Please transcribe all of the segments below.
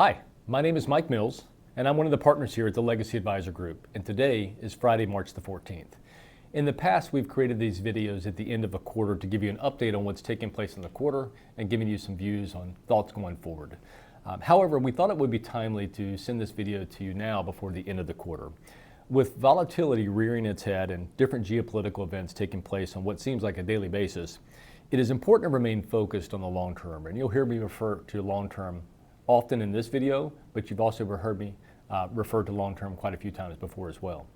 Hi, my name is Mike Mills, and I'm one of the partners here at the Legacy Advisor Group, and today is Friday, March the 14th. In the past, we've created these videos at the end of a quarter to give you an update on what's taking place in the quarter and giving you some views on thoughts going forward. However, we thought it would be timely to send this video to you now before the end of the quarter. With volatility rearing its head and different geopolitical events taking place on what seems like a daily basis, it is important to remain focused on the long term, and you'll hear me refer to long term often in this video, but you've also heard me refer to long-term quite a few times before as well.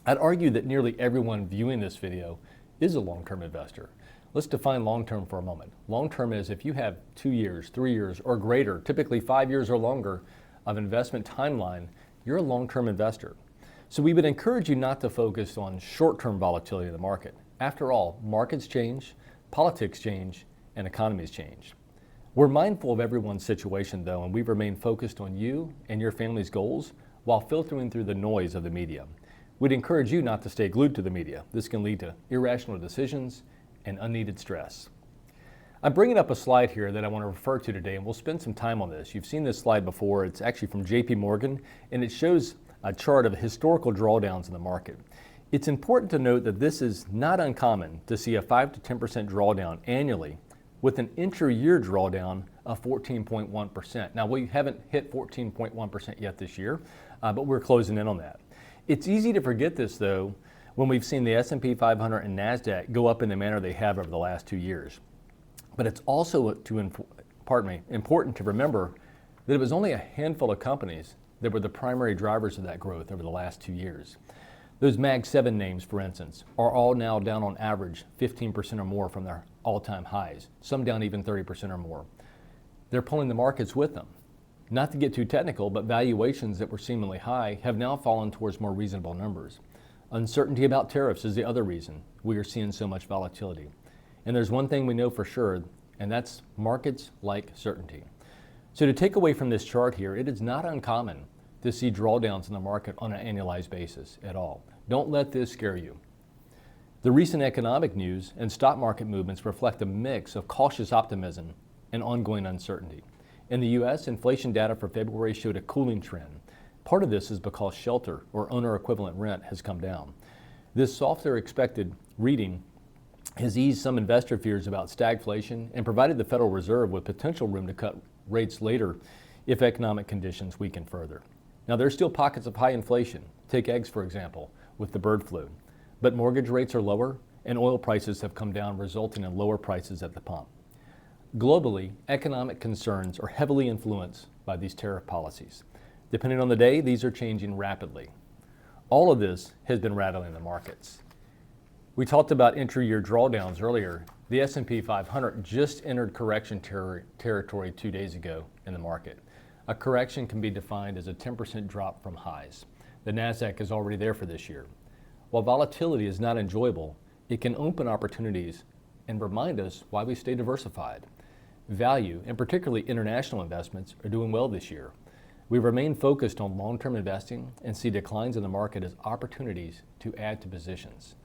I'd argue that nearly everyone viewing this video is a long-term investor. Let's define long-term for a moment. Long-term is if you have 2 years, 3 years, or greater, typically 5 years or longer of investment timeline, you're a long-term investor. So we would encourage you not to focus on short-term volatility in the market. After all, markets change, politics change, and economies change. We're mindful of everyone's situation though, and we remain focused on you and your family's goals while filtering through the noise of the media. We'd encourage you not to stay glued to the media. This can lead to irrational decisions and unneeded stress. I'm bringing up a slide here that I want to refer to today, and we'll spend some time on this. You've seen this slide before. It's actually from JP Morgan, and it shows a chart of historical drawdowns in the market. It's important to note that this is not uncommon to see a 5 to 10% drawdown annually with an intra-year drawdown of 14.1%. Now, we haven't hit 14.1% yet this year, but we're closing in on that. It's easy to forget this, though, when we've seen the S&P 500 and NASDAQ go up in the manner they have over the last 2 years. But it's also important to remember that it was only a handful of companies that were the primary drivers of that growth over the last 2 years. Those Mag 7 names, for instance, are all now down on average 15% or more from their all-time highs, some down even 30% or more. They're pulling the markets with them. Not to get too technical, but valuations that were seemingly high have now fallen towards more reasonable numbers. Uncertainty about tariffs is the other reason we are seeing so much volatility. And there's one thing we know for sure, and that's markets like certainty. So to take away from this chart here, it is not uncommon to see drawdowns in the market on an annualized basis at all. Don't let this scare you. The recent economic news and stock market movements reflect a mix of cautious optimism and ongoing uncertainty. In the U.S., inflation data for February showed a cooling trend. Part of this is because shelter or owner equivalent rent has come down. This softer expected reading has eased some investor fears about stagflation and provided the Federal Reserve with potential room to cut rates later if economic conditions weaken further. Now, there's still pockets of high inflation. Take eggs, for example, with the bird flu. But mortgage rates are lower and oil prices have come down, resulting in lower prices at the pump. Globally, economic concerns are heavily influenced by these tariff policies. Depending on the day, these are changing rapidly. All of this has been rattling the markets. We talked about intra-year drawdowns earlier. The S&P 500 just entered correction territory 2 days ago in the market. A correction can be defined as a 10% drop from highs. The NASDAQ is already there for this year. While volatility is not enjoyable, it can open opportunities and remind us why we stay diversified. Value, and particularly international investments, are doing well this year. We remain focused on long-term investing and see declines in the market as opportunities to add to positions.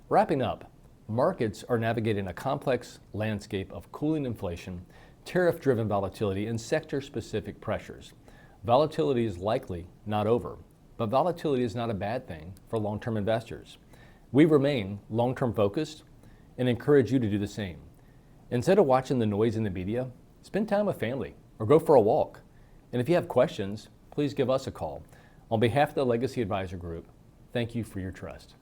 Wrapping up, markets are navigating a complex landscape of cooling inflation, tariff-driven volatility, and sector-specific pressures. Volatility is likely not over, but volatility is not a bad thing for long-term investors. We remain long-term focused and encourage you to do the same. Instead of watching the noise in the media, spend time with family or go for a walk. And if you have questions, please give us a call. On behalf of the Legacy Advisor Group, thank you for your trust.